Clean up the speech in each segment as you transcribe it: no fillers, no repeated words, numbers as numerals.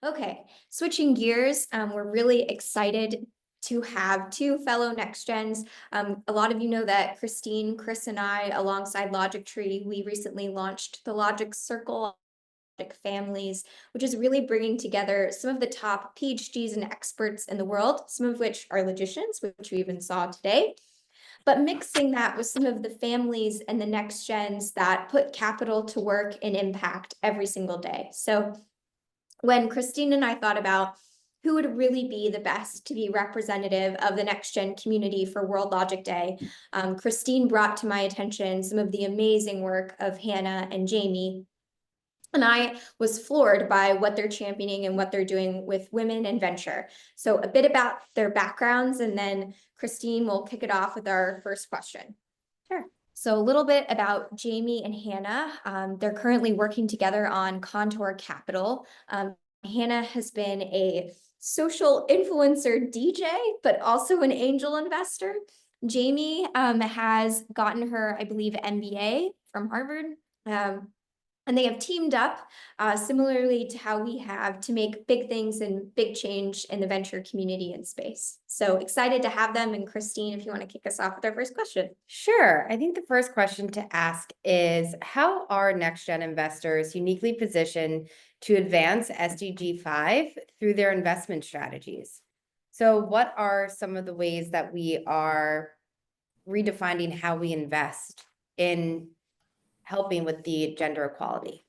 Okay, switching gears, we're really excited to have two fellow Next Gens. A lot of you know that Christine, Chris, and I, alongside Logictree, we recently launched the Logic Circle Logic Families, which is really bringing together some of the top PhDs and experts in the world, some of which are logicians, which we even saw today, but mixing that with some of the families and the Next Gens that put capital to work and impact every single day. So when Christine and I thought about who would really be the best to be representative of the Next Gen community for World Logic Day, Christine brought to my attention some of the amazing work of Hannah and Jamie. And I was floored by what they're championing and what they're doing with women and venture. So a bit about their backgrounds, and then Christine will kick it off with our first question. Sure. So a little bit about Jamie and Hannah. They're currently working together on Contour Capital. Hannah has been a social influencer DJ, but also an angel investor. Jamie has gotten her, I believe, MBA from Harvard. And they have teamed up similarly to how we have to make big things and big change in the venture community and space. So excited to have them. And Christine, if you want to kick us off with our first question. Sure. I think the first question to ask is, how are next-gen investors uniquely positioned to advance SDG 5 through their investment strategies? So what are some of the ways that we are redefining how we invest in helping with the gender equality?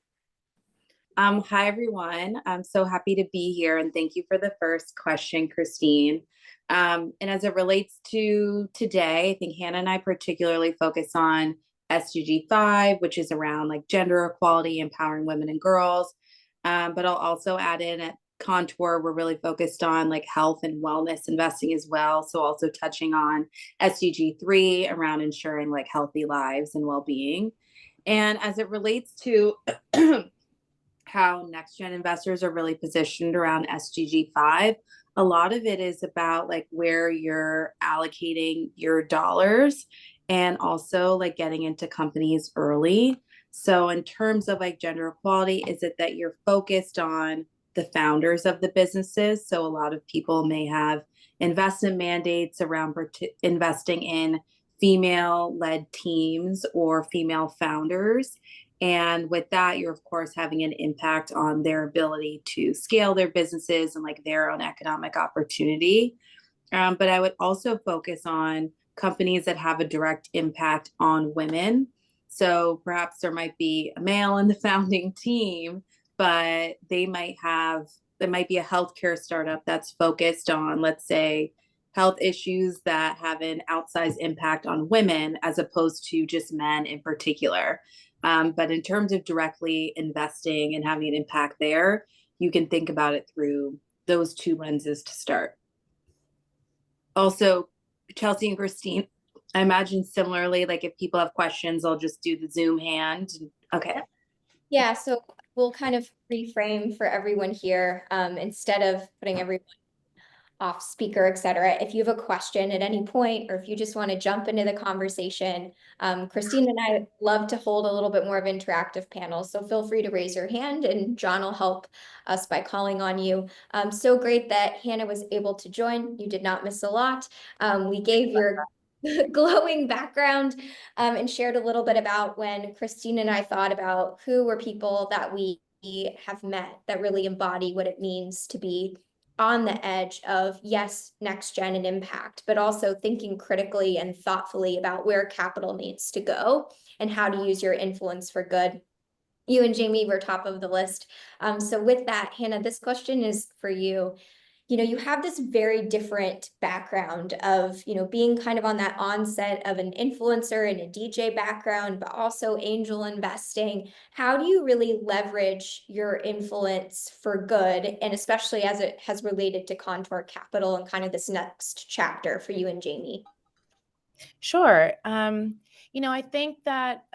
Hi, everyone. I'm so happy to be here, and thank you for the first question, Christine. And as it relates to today, I think Hannah and I particularly focus on SDG 5, which is around like gender equality, empowering women and girls. But I'll also add in at Contour, we're really focused on like health and wellness investing as well. So also touching on SDG 3 around ensuring like healthy lives and well-being. And as it relates to how next gen investors are really positioned around SDG 5, a lot of it is about like where you're allocating your dollars and also like getting into companies early. So in terms of like gender equality, is it that you're focused on the founders of the businesses? So a lot of people may have investment mandates around investing in female-led teams or female founders. And with that, you're of course having an impact on their ability to scale their businesses and like their own economic opportunity. But I would also focus on companies that have a direct impact on women. So perhaps there might be a male in the founding team, but there might be a healthcare startup that's focused on, let's say, health issues that have an outsized impact on women as opposed to just men in particular. But in terms of directly investing and having an impact there, you can think about it through those two lenses to start. Also, Chelsea and Christine, I imagine similarly, like if people have questions, I'll just do the Zoom hand. Okay. Yeah, so we'll kind of reframe for everyone here. Instead of putting everyone off speaker, et cetera. If you have a question at any point, or if you just want to jump into the conversation, Christine and I love to hold a little bit more of interactive panels. So feel free to raise your hand and John will help us by calling on you. So great that Hannah was able to join. You did not miss a lot. We gave your glowing background and shared a little bit about when Christine and I thought about who were people that we have met that really embody what it means to be on the edge of, yes, next gen and impact, but also thinking critically and thoughtfully about where capital needs to go and how to use your influence for good. You and Jamie were top of the list. So with that, Hannah, this question is for you. You have this very different background of, being kind of on that onset of an influencer and a DJ background, but also angel investing. How do you really leverage your influence for good? And especially as it has related to Contour Capital and kind of this next chapter for you and Jamie? Sure. I think that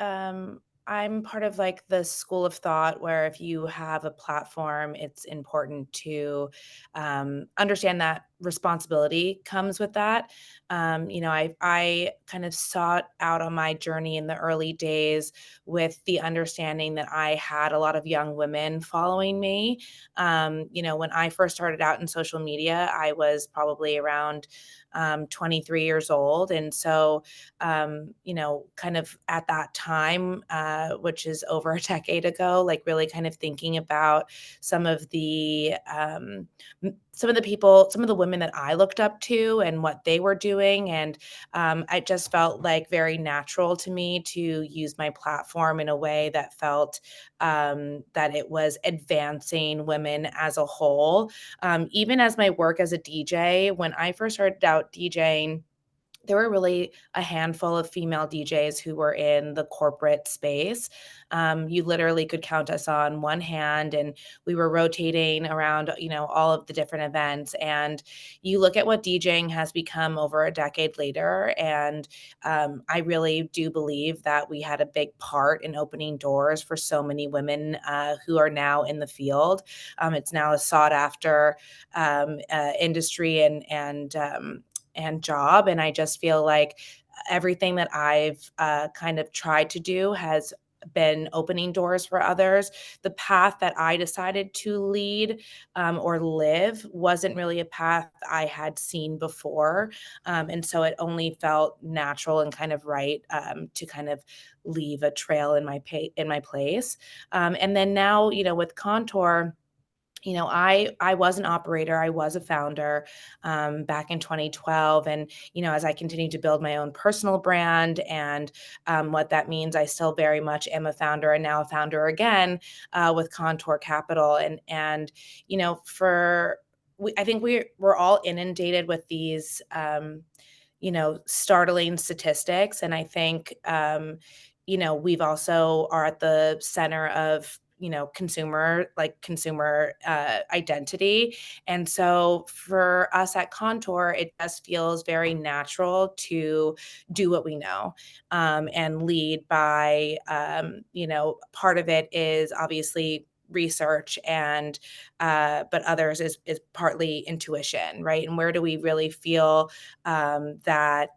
I'm part of like the school of thought where if you have a platform, it's important to understand that responsibility comes with that. I kind of sought out on my journey in the early days with the understanding that I had a lot of young women following me. When I first started out in social media, I was probably around 23 years old. And so, kind of at that time, which is over a decade ago, like really kind of thinking about some of the people, some of the women that I looked up to and what they were doing. And it just felt like very natural to me to use my platform in a way that felt that it was advancing women as a whole. Even as my work as a DJ, when I first started out DJing, there were really a handful of female DJs who were in the corporate space. You literally could count us on one hand, and we were rotating around, all of the different events. And you look at what DJing has become over a decade later, and I really do believe that we had a big part in opening doors for so many women who are now in the field. It's now a sought after industry and job. And I just feel like everything that I've kind of tried to do has been opening doors for others. The path that I decided to lead or live wasn't really a path I had seen before. And so it only felt natural and kind of right to kind of leave a trail in my place. And then now, with Contour, I was an operator, I was a founder back in 2012. And, as I continue to build my own personal brand and what that means, I still very much am a founder and now a founder again with Contour Capital. And I think we're all inundated with these, startling statistics. And I think, we've also are at the center of consumer identity. And so for us at Contour, it just feels very natural to do what we know and lead by, part of it is obviously research and but others is partly intuition, right? And where do we really feel that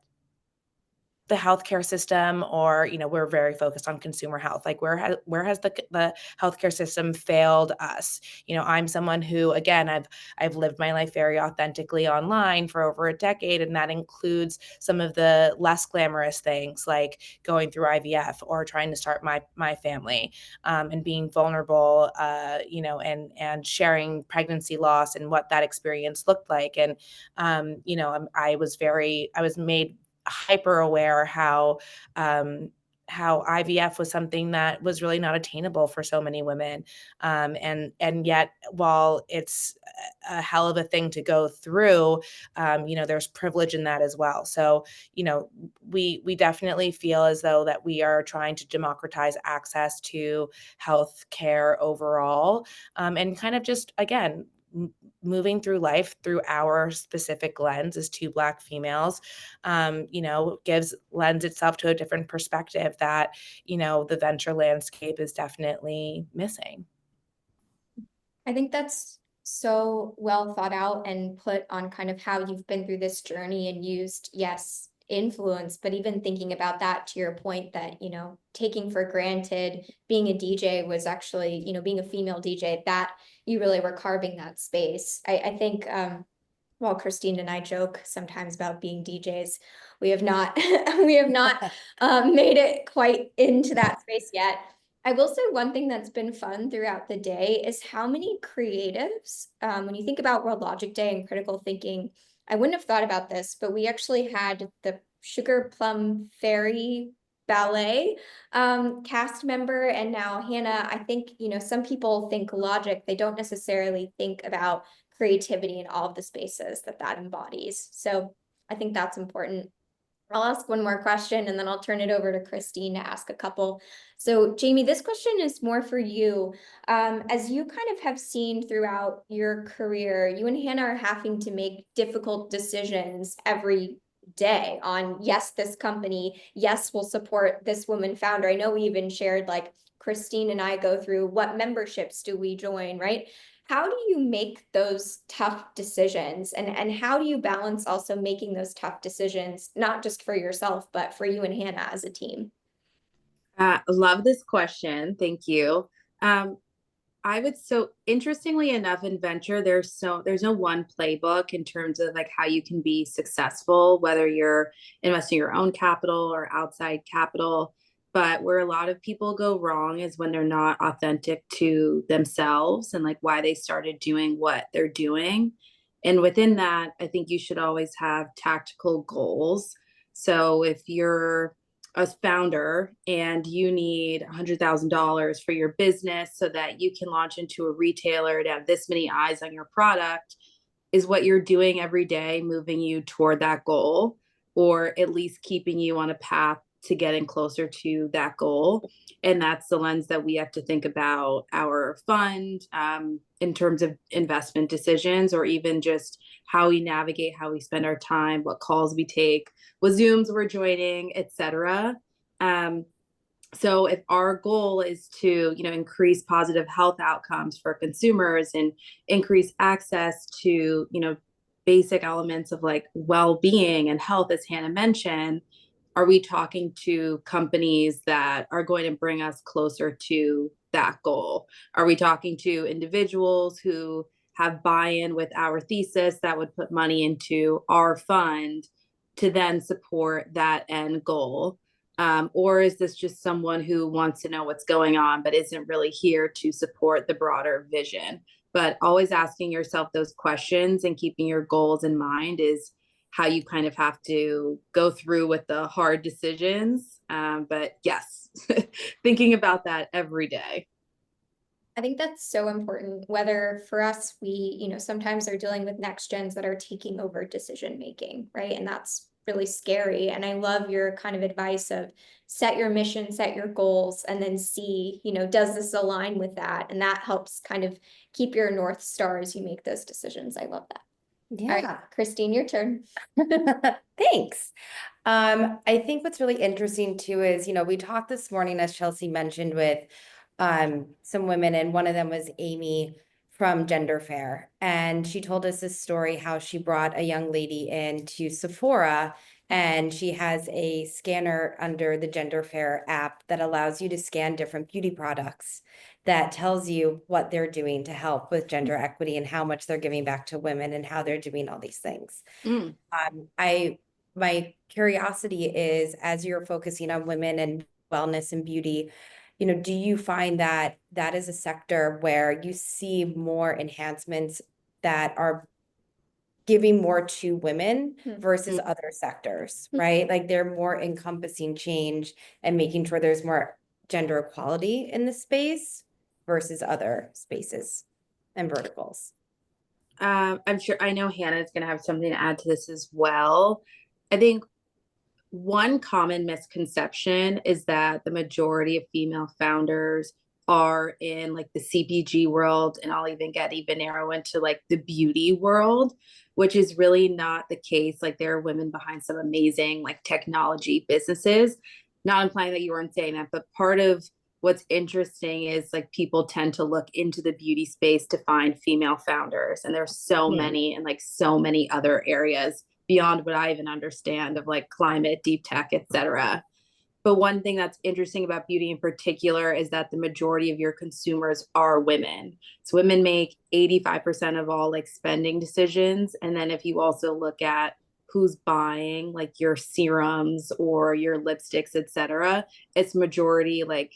the healthcare system, or we're very focused on consumer health, like where has the healthcare system failed us? I'm someone who, again, I've lived my life very authentically online for over a decade, and that includes some of the less glamorous things like going through IVF or trying to start my family, and being vulnerable, and sharing pregnancy loss and what that experience looked like. And I was made hyper aware how IVF was something that was really not attainable for so many women, and yet while it's a hell of a thing to go through, there's privilege in that as well. So we definitely feel as though that we are trying to democratize access to health care overall, and kind of just again moving through life through our specific lens as two Black females, lends itself to a different perspective that, the venture landscape is definitely missing. I think that's so well thought out and put on kind of how you've been through this journey and used, yes, influence, but even thinking about that to your point that, taking for granted being a DJ was actually, being a female DJ, that you really were carving that space. I think, while Christine and I joke sometimes about being DJs, we have not made it quite into that space yet. I will say one thing that's been fun throughout the day is how many creatives, when you think about World Logic Day and critical thinking, I wouldn't have thought about this, but we actually had the Sugar Plum Fairy Ballet cast member, and now Hannah. I think, some people think logic, they don't necessarily think about creativity in all of the spaces that embodies. So I think that's important. I'll ask one more question and then I'll turn it over to Christine to ask a couple. So Jamie, this question is more for you. As you kind of have seen throughout your career, you and Hannah are having to make difficult decisions every day on, yes, this company, yes, we'll support this woman founder. I know we even shared, like, Christine and I go through what memberships do we join, right? How do you make those tough decisions? And how do you balance also making those tough decisions, not just for yourself, but for you and Hannah as a team? Love this question. Thank you. So interestingly enough, in venture, there's no one playbook in terms of like how you can be successful, whether you're investing your own capital or outside capital. But where a lot of people go wrong is when they're not authentic to themselves and like why they started doing what they're doing. And within that, I think you should always have tactical goals. So if you're a founder and you need $100,000 for your business so that you can launch into a retailer to have this many eyes on your product, is what you're doing every day moving you toward that goal, or at least keeping you on a path to getting closer to that goal? And that's the lens that we have to think about our fund, in terms of investment decisions, or even just how we navigate, how we spend our time, what calls we take, what Zooms we're joining, etc. So if our goal is to, increase positive health outcomes for consumers and increase access to, basic elements of like well-being and health, as Hannah mentioned, are we talking to companies that are going to bring us closer to that goal? Are we talking to individuals who have buy-in with our thesis that would put money into our fund to then support that end goal? Or is this just someone who wants to know what's going on, but isn't really here to support the broader vision? But always asking yourself those questions and keeping your goals in mind is how you kind of have to go through with the hard decisions. But yes, thinking about that every day. I think that's so important, whether for us, we, sometimes are dealing with next gens that are taking over decision making, right? And that's really scary. And I love your kind of advice of set your mission, set your goals, and then see, does this align with that? And that helps kind of keep your North Star as you make those decisions. I love that. Yeah. All right, Christine, your turn. Thanks. I think what's really interesting too is, we talked this morning, as Chelsea mentioned, with some women, and one of them was Amy from Gender Fair. And she told us this story, how she brought a young lady into Sephora, and she has a scanner under the Gender Fair app that allows you to scan different beauty products that tells you what they're doing to help with gender equity and how much they're giving back to women and how they're doing all these things. My curiosity is, as you're focusing on women and wellness and beauty, do you find that that is a sector where you see more enhancements that are giving more to women versus other sectors, right? Like they're more encompassing change and making sure there's more gender equality in the space versus other spaces and verticals. I'm sure, I know Hannah's going to have something to add to this as well. I think one common misconception is that the majority of female founders are in like the CPG world, and I'll even narrow into like the beauty world, which is really not the case. Like there are women behind some amazing like technology businesses. Not implying that you weren't saying that, but part of what's interesting is like people tend to look into the beauty space to find female founders, and there's so many, and like so many other areas beyond what I even understand of like climate, deep tech, etc. But one thing that's interesting about beauty in particular is that the majority of your consumers are women. So women make 85% of all like spending decisions. And then if you also look at who's buying like your serums or your lipsticks, etc., it's majority like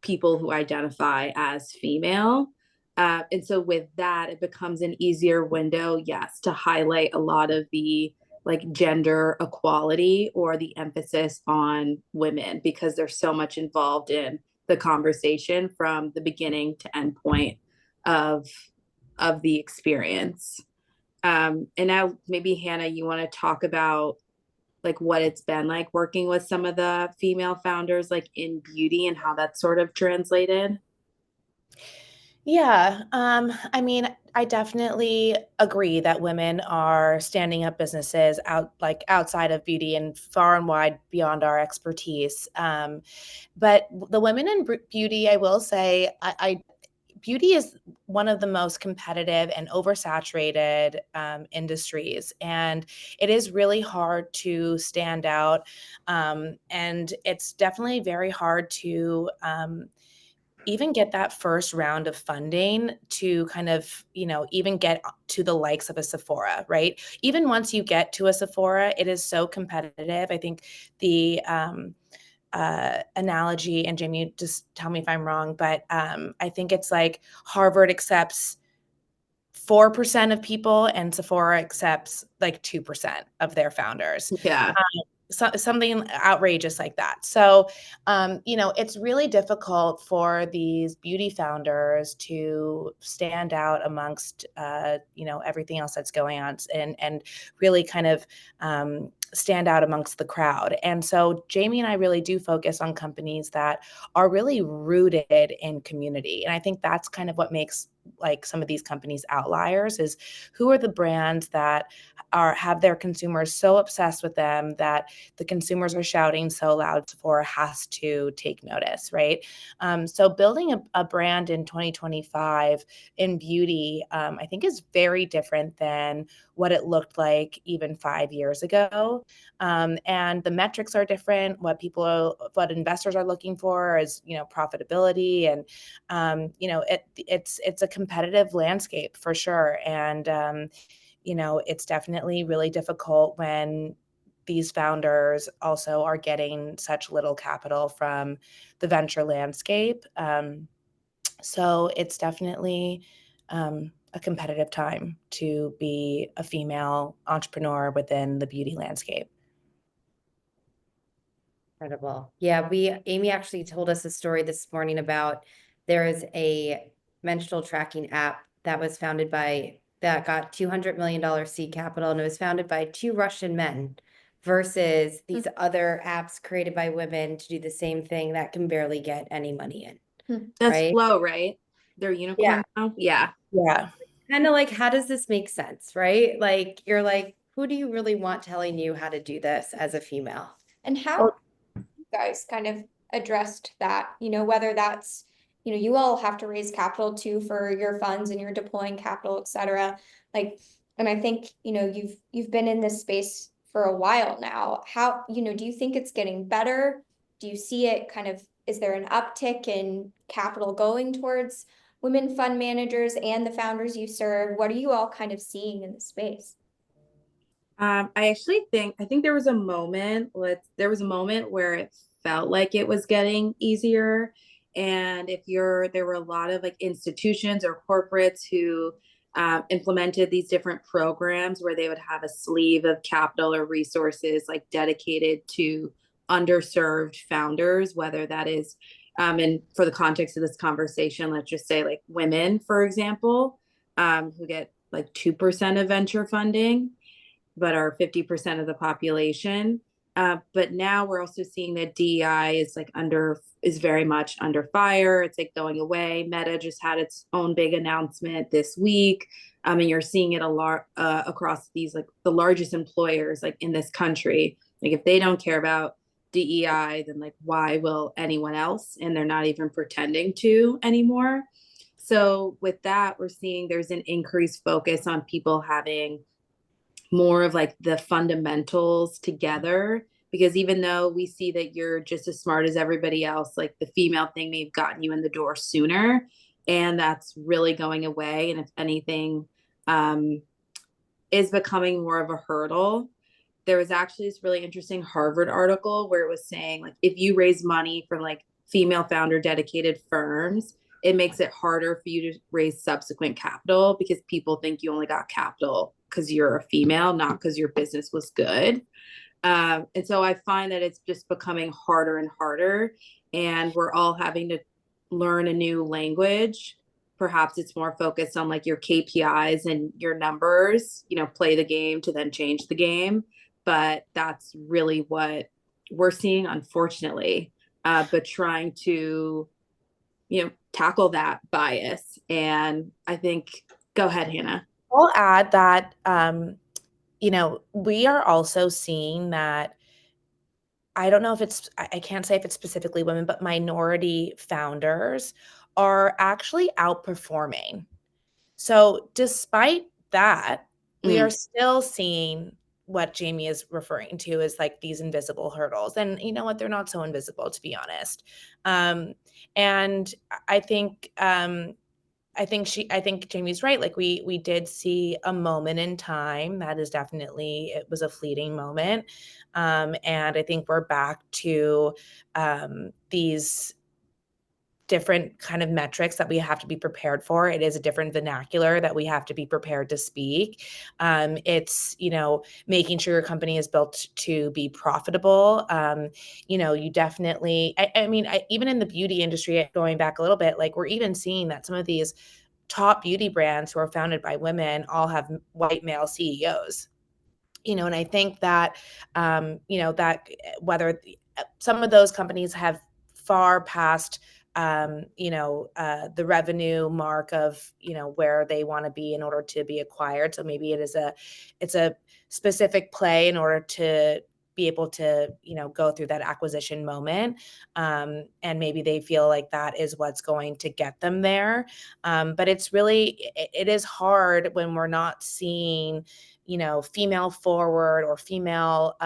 people who identify as female. And so with that, it becomes an easier window, yes, to highlight a lot of the like gender equality or the emphasis on women, because there's so much involved in the conversation from the beginning to end point of the experience. And now maybe Hannah, you want to talk about like what it's been like working with some of the female founders like in beauty and how that's sort of translated. Yeah, I mean, I definitely agree that women are standing up businesses outside of beauty and far and wide beyond our expertise. But the women in beauty, I will say, I beauty is one of the most competitive and oversaturated industries, and it is really hard to stand out. And it's definitely very hard to even get that first round of funding to kind of, even get to the likes of a Sephora, right? Even once you get to a Sephora, it is so competitive. I think the analogy, and Jamie, just tell me if I'm wrong, but I think it's like Harvard accepts 4% of people and Sephora accepts like 2% of their founders. Yeah. Something outrageous like that. So, it's really difficult for these beauty founders to stand out amongst, everything else that's going on, and really kind of stand out amongst the crowd. And so Jamie and I really do focus on companies that are really rooted in community. And I think that's kind of what makes like some of these companies outliers, is who are the brands that have their consumers so obsessed with them that the consumers are shouting so loud Sephora has to take notice, right? So building a brand in 2025 in beauty, I think is very different than what it looked like even 5 years ago. And the metrics are different. What investors are looking for is, profitability, and it's a competitive landscape for sure. And it's definitely really difficult when these founders also are getting such little capital from the venture landscape. So it's definitely a competitive time to be a female entrepreneur within the beauty landscape. Incredible. Yeah, Amy actually told us a story this morning about there is a menstrual tracking app that got $200 million seed capital, and it was founded by 2 Russian men versus these other apps created by women to do the same thing that can barely get any money in. That's Right? Flow, right? They're unicorn now. Yeah. Yeah. Kind of like, how does this make sense, right? Like, you're like, who do you really want telling you how to do this as a female? And how you guys kind of addressed that, whether that's, you all have to raise capital too for your funds and you're deploying capital, et cetera. Like, and I think, you've been in this space for a while now. How, do you think it's getting better? Do you see it kind of, is there an uptick in capital going towards women fund managers and the founders you serve? What are you all kind of seeing in the space? I think there was a moment where it felt like it was getting easier. And there were a lot of like institutions or corporates who implemented these different programs where they would have a sleeve of capital or resources like dedicated to underserved founders, whether that is, and for the context of this conversation, let's just say like women, for example, who get like 2% of venture funding, but are 50% of the population. But now we're also seeing that DEI is very much under fire. It's like going away. Meta just had its own big announcement this week. And you're seeing it a lot across these like the largest employers like in this country. Like if they don't care about DEI, then like why will anyone else? And they're not even pretending to anymore. So with that, we're seeing there's an increased focus on people having more of like the fundamentals together, because even though we see that you're just as smart as everybody else, like the female thing may have gotten you in the door sooner, and that's really going away. And if anything, is becoming more of a hurdle. There was actually this really interesting Harvard article where it was saying like if you raise money from like female founder dedicated firms, it makes it harder for you to raise subsequent capital because people think you only got capital because you're a female, not because your business was good. And so I find that it's just becoming harder and harder, and we're all having to learn a new language. Perhaps it's more focused on like your KPIs and your numbers, play the game to then change the game. But that's really what we're seeing, unfortunately. But trying to, tackle that bias. And I think, go ahead, Hannah. I'll add that, we are also seeing that, I don't know if I can't say if it's specifically women, but minority founders are actually outperforming. So despite that, we are still seeing what Jamie is referring to as like these invisible hurdles. And you know what? They're not so invisible, to be honest. And I think I think Jamie's right. Like we did see a moment in time that is definitely, it was a fleeting moment. And I think we're back to these different kind of metrics that we have to be prepared for. It is a different vernacular that we have to be prepared to speak. It's, you know, making sure your company is built to be profitable. You know, you definitely, I mean, even in the beauty industry, going back a little bit, like we're even seeing that some of these top beauty brands who are founded by women all have white male CEOs. You know, and I think that, you know, that whether some of those companies have far past, you know, the revenue mark of, you know, where they want to be in order to be acquired. So maybe it's a specific play in order to be able to, you know, go through that acquisition moment. And maybe they feel like that is what's going to get them there. But it's really, it is hard when we're not seeing, you know, female forward or female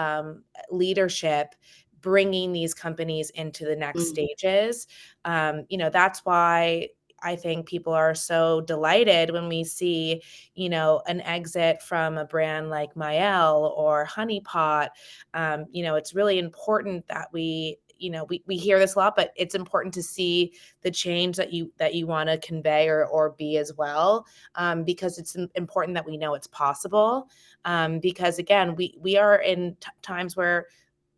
leadership bringing these companies into the next stages. You know, that's why I think people are so delighted when we see, you know, an exit from a brand like Mael or Honey Pot. You know, it's really important that we, you know, we hear this a lot, but it's important to see the change that you want to convey or be as well, because it's important that we know it's possible. Because again, we are in times where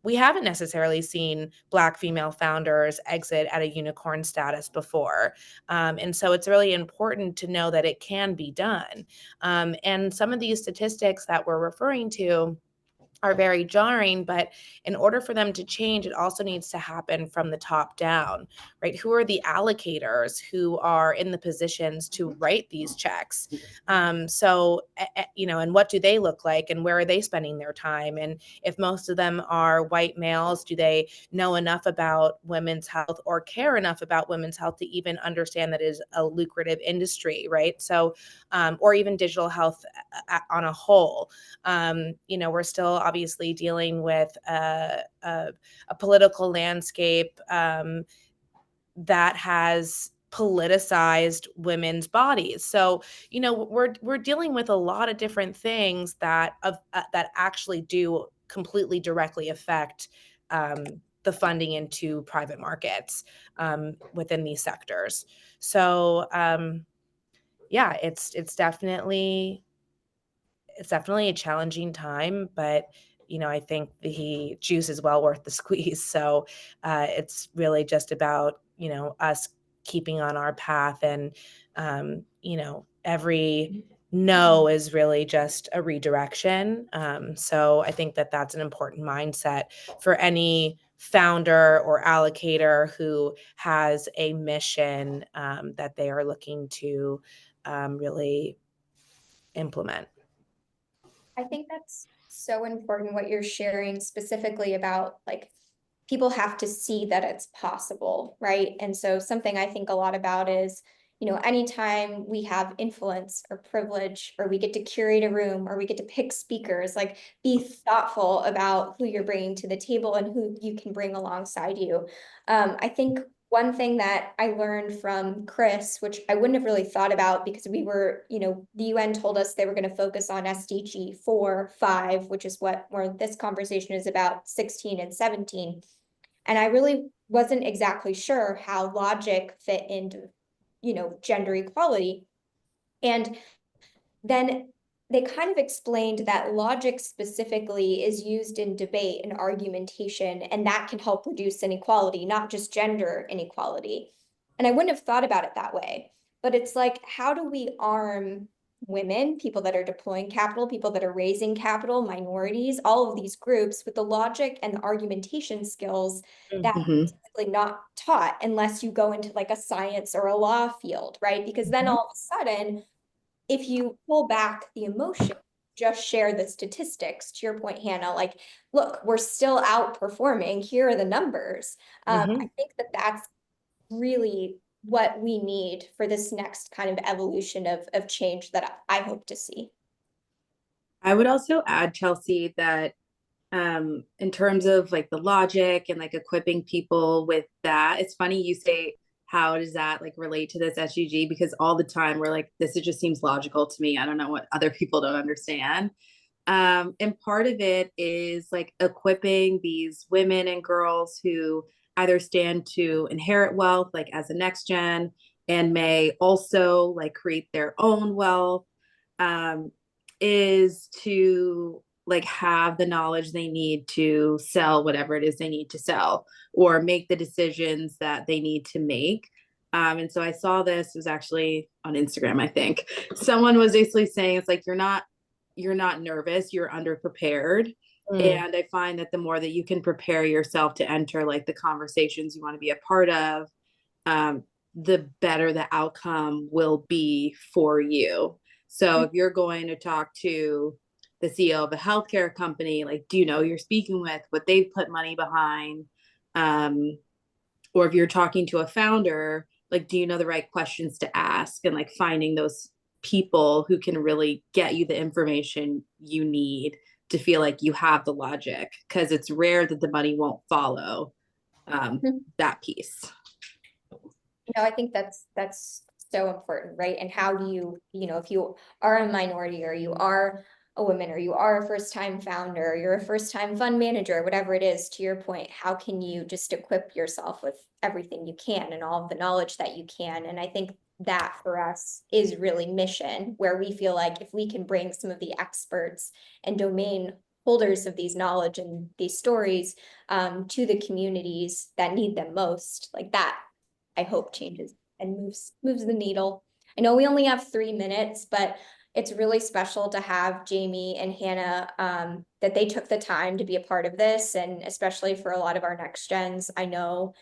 we haven't necessarily seen Black female founders exit at a unicorn status before. And so it's really important to know that it can be done. And some of these statistics that we're referring to are very jarring, but in order for them to change, it also needs to happen from the top down, right? Who are the allocators who are in the positions to write these checks? You know, and what do they look like and where are they spending their time? And if most of them are white males, do they know enough about women's health or care enough about women's health to even understand that it is a lucrative industry, right? So, or even digital health on a whole. You know, we're still obviously dealing with a political landscape that has politicized women's bodies. So, you know, we're dealing with a lot of different things that that actually do completely directly affect the funding into private markets within these sectors. So, yeah, it's definitely a challenging time, but you know, I think the juice is well worth the squeeze. So it's really just about, you know, us keeping on our path, and you know, every no is really just a redirection. So I think that that's an important mindset for any founder or allocator who has a mission that they are looking to really implement. I think that's so important what you're sharing specifically about like people have to see that it's possible, right? And so something I think a lot about is, you know, anytime we have influence or privilege, or we get to curate a room, or we get to pick speakers, like be thoughtful about who you're bringing to the table and who you can bring alongside you. I think one thing that I learned from Chris, which I wouldn't have really thought about because we were, you know, the UN told us they were going to focus on SDG 4, 5, which is what where this conversation is about, 16 and 17. And I really wasn't exactly sure how logic fit into, you know, gender equality. And then they kind of explained that logic specifically is used in debate and argumentation, and that can help reduce inequality, not just gender inequality. And I wouldn't have thought about it that way. But it's like, how do we arm women, people that are deploying capital, people that are raising capital, minorities, all of these groups with the logic and the argumentation skills that are typically not taught unless you go into like a science or a law field, right? Because then all of a sudden, if you pull back the emotion, just share the statistics, to your point, Hannah, like, look, we're still outperforming. Here are the numbers. I think that that's really what we need for this next kind of evolution of change that I hope to see. I would also add, Chelsea, that in terms of like the logic and like equipping people with that, it's funny you say, how does that like relate to this SDG? Because all the time we're like, this just seems logical to me. I don't know what other people don't understand. And part of it is like equipping these women and girls who either stand to inherit wealth, like as a next gen, and may also like create their own wealth, is to like have the knowledge they need to sell whatever it is they need to sell or make the decisions that they need to make. And so I saw this, it was actually on Instagram, I think. Someone was basically saying it's like you're not nervous, you're underprepared. And I find that the more that you can prepare yourself to enter like the conversations you want to be a part of, the better the outcome will be for you. So if you're going to talk to the CEO of a healthcare company, like, do you know who you're speaking with, what they've put money behind? Or if you're talking to a founder, like, do you know the right questions to ask, and like finding those people who can really get you the information you need to feel like you have the logic, because it's rare that the money won't follow that piece. I think that's so important, right? And how do you, if you are a minority, or you are a woman, or you are a first-time founder, or you're a first-time fund manager, whatever it is, to your point, how can you just equip yourself with everything you can and all of the knowledge that you can? And I think that for us is really mission, where we feel like if we can bring some of the experts and domain holders of these knowledge and these stories to the communities that need them most, like that, I hope changes and moves the needle. I know we only have 3 minutes, but it's really special to have Jamie and Hannah, that they took the time to be a part of this, and especially for a lot of our next gens. I know,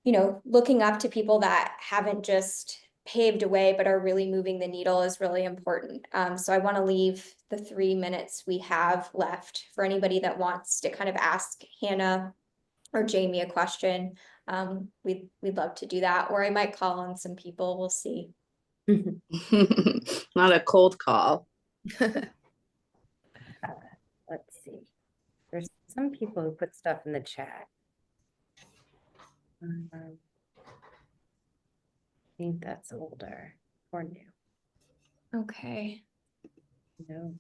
looking up to people that haven't just paved a way, but are really moving the needle is really important. So I want to leave the 3 minutes we have left for anybody that wants to kind of ask Hannah or Jamie a question. We'd love to do that, or I might call on some people. We'll see. Not a cold call. Let's see. There's some people who put stuff in the chat. I think that's older or new. Okay. No.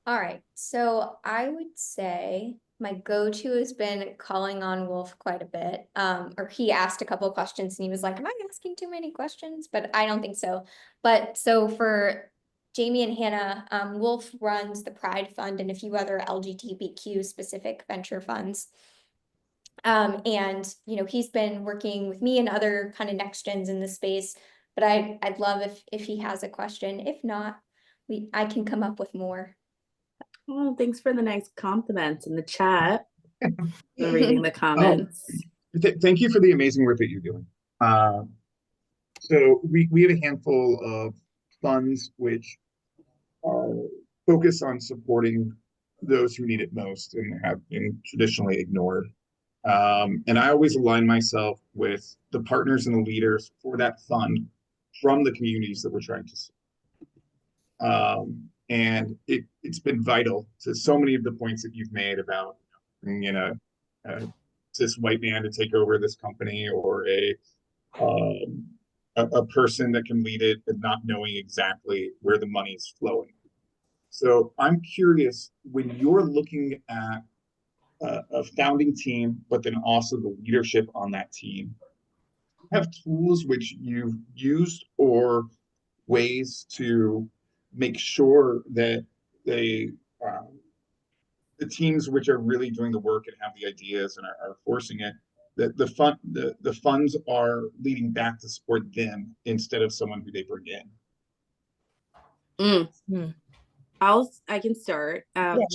All right. So I would say my go-to has been calling on Wolf quite a bit. Or he asked a couple of questions and he was like, am I asking too many questions? But I don't think so. But so for Jamie and Hannah, Wolf runs the Pride Fund and a few other LGBTQ specific venture funds. And he's been working with me and other kind of next gens in the space, but I'd love if he has a question. If not, I can come up with more. Oh, thanks for the nice compliments in the chat. Reading the comments. Thank you for the amazing work that you're doing. So we have a handful of funds which are focused on supporting those who need it most and have been traditionally ignored. And I always align myself with the partners and the leaders for that fund from the communities that we're trying to serve. And it's been vital to so many of the points that you've made about bringing in this white man to take over this company, or a person that can lead it and not knowing exactly where the money is flowing. So I'm curious, when you're looking at a founding team, but then also the leadership on that team, have tools which you've used or ways to make sure that the teams which are really doing the work and have the ideas and are forcing it, that the funds are leading back to support them instead of someone who they bring in? I can start.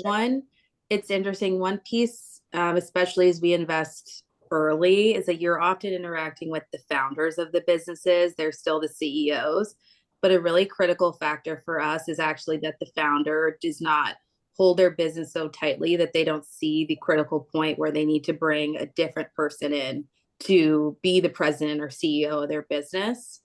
One, it's interesting. One piece, especially as we invest early, is that you're often interacting with the founders of the businesses. They're still the CEOs, but a really critical factor for us is actually that the founder does not hold their business so tightly that they don't see the critical point where they need to bring a different person in to be the president or CEO of their business.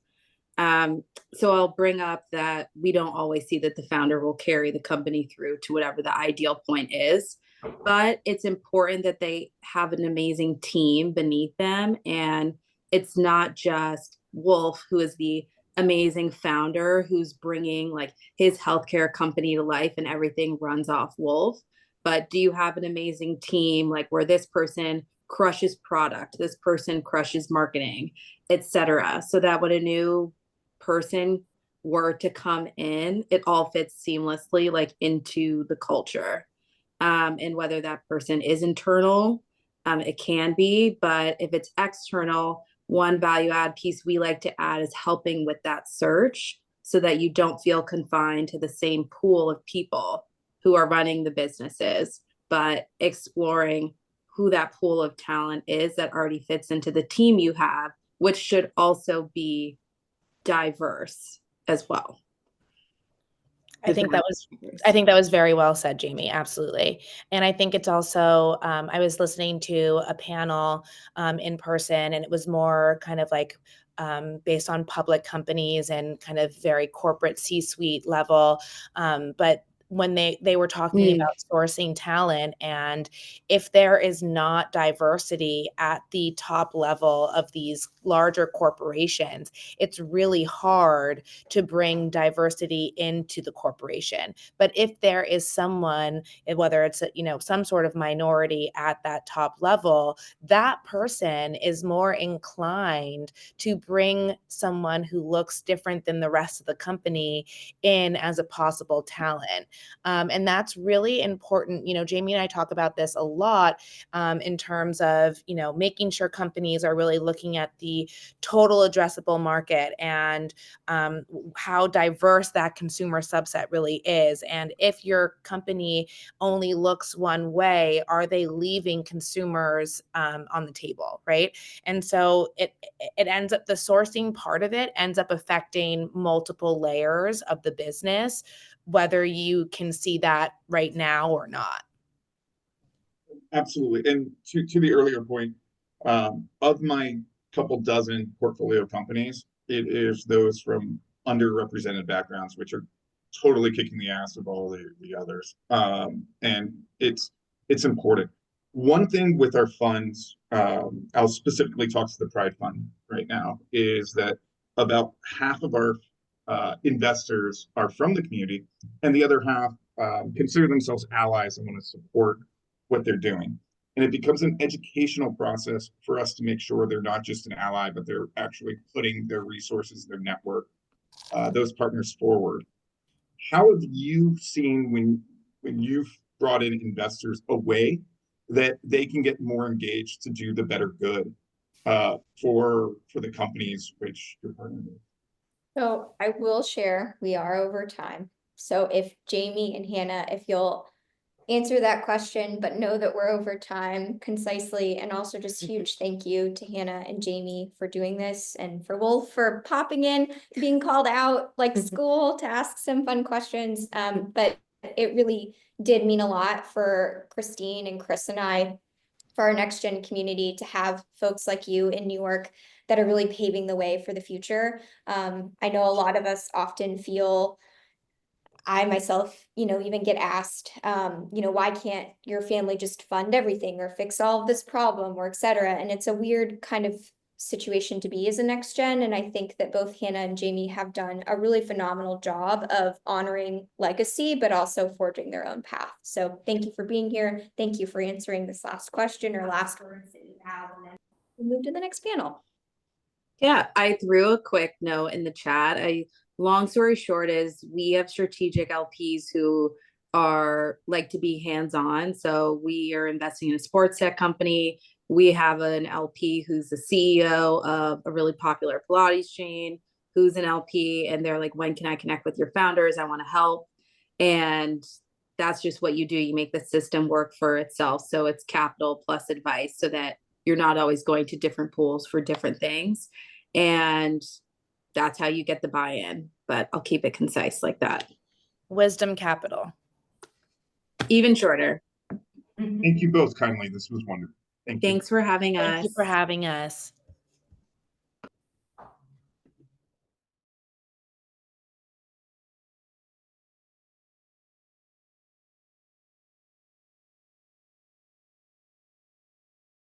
So I'll bring up that we don't always see that the founder will carry the company through to whatever the ideal point is, but it's important that they have an amazing team beneath them. And it's not just Wolf, who is the amazing founder who's bringing like his healthcare company to life and everything runs off Wolf. But do you have an amazing team like where this person crushes product, this person crushes marketing, etc., so that when a new person were to come in, it all fits seamlessly like into the culture. And whether that person is internal, it can be, but if it's external, one value add piece we like to add is helping with that search so that you don't feel confined to the same pool of people who are running the businesses, but exploring who that pool of talent is that already fits into the team you have, which should also be diverse as well. I think that was very well said, Jamie. Absolutely. And I think it's also, I was listening to a panel in person, and it was more kind of like based on public companies and kind of very corporate C-suite level. But when they were talking about sourcing talent, and if there is not diversity at the top level of these larger corporations, it's really hard to bring diversity into the corporation. But if there is someone, whether it's some sort of minority at that top level, that person is more inclined to bring someone who looks different than the rest of the company in as a possible talent. And that's really important. Jamie and I talk about this a lot in terms of, making sure companies are really looking at the total addressable market and how diverse that consumer subset really is. And if your company only looks one way, are they leaving consumers on the table, right? And so it ends up, the sourcing part of it ends up affecting multiple layers of the business, whether you can see that right now or not. Absolutely. And to the earlier point, of my couple dozen portfolio companies, it is those from underrepresented backgrounds, which are totally kicking the ass of all the others. And it's important. One thing with our funds, I'll specifically talk to the Pride Fund right now, is that about half of our investors are from the community, and the other half consider themselves allies and want to support what they're doing. And it becomes an educational process for us to make sure they're not just an ally, but they're actually putting their resources, their network, those partners forward. How have you seen when you've brought in investors a way that they can get more engaged to do the better good for the companies which you're partnering with? So I will share, we are over time. So if Jamie and Hannah, if you'll answer that question, but know that we're over time concisely, and also just huge thank you to Hannah and Jamie for doing this, and for Wolf for popping in, being called out like school to ask some fun questions. But it really did mean a lot for Christine and Chris and I, for our next gen community, to have folks like you in New York that are really paving the way for the future. I know a lot of us often feel, I myself, even get asked, why can't your family just fund everything or fix all of this problem or et cetera? And it's a weird kind of situation to be as a next gen. And I think that both Hannah and Jamie have done a really phenomenal job of honoring legacy, but also forging their own path. So thank you for being here. Thank you for answering this last question or last words that you have. And then we'll move to the next panel. Yeah, I threw a quick note in the chat. Long story short is we have strategic LPs who are like to be hands-on. So we are investing in a sports tech company. We have an LP who's the CEO of a really popular Pilates chain, who's an LP, and they're like, when can I connect with your founders? I want to help. And that's just what you do. You make the system work for itself. So it's capital plus advice so that you're not always going to different pools for different things. And that's how you get the buy-in, but I'll keep it concise like that. Wisdom capital. Even shorter. Thank you both kindly. This was wonderful. Thank you. Thanks for having us. Thank you for having us.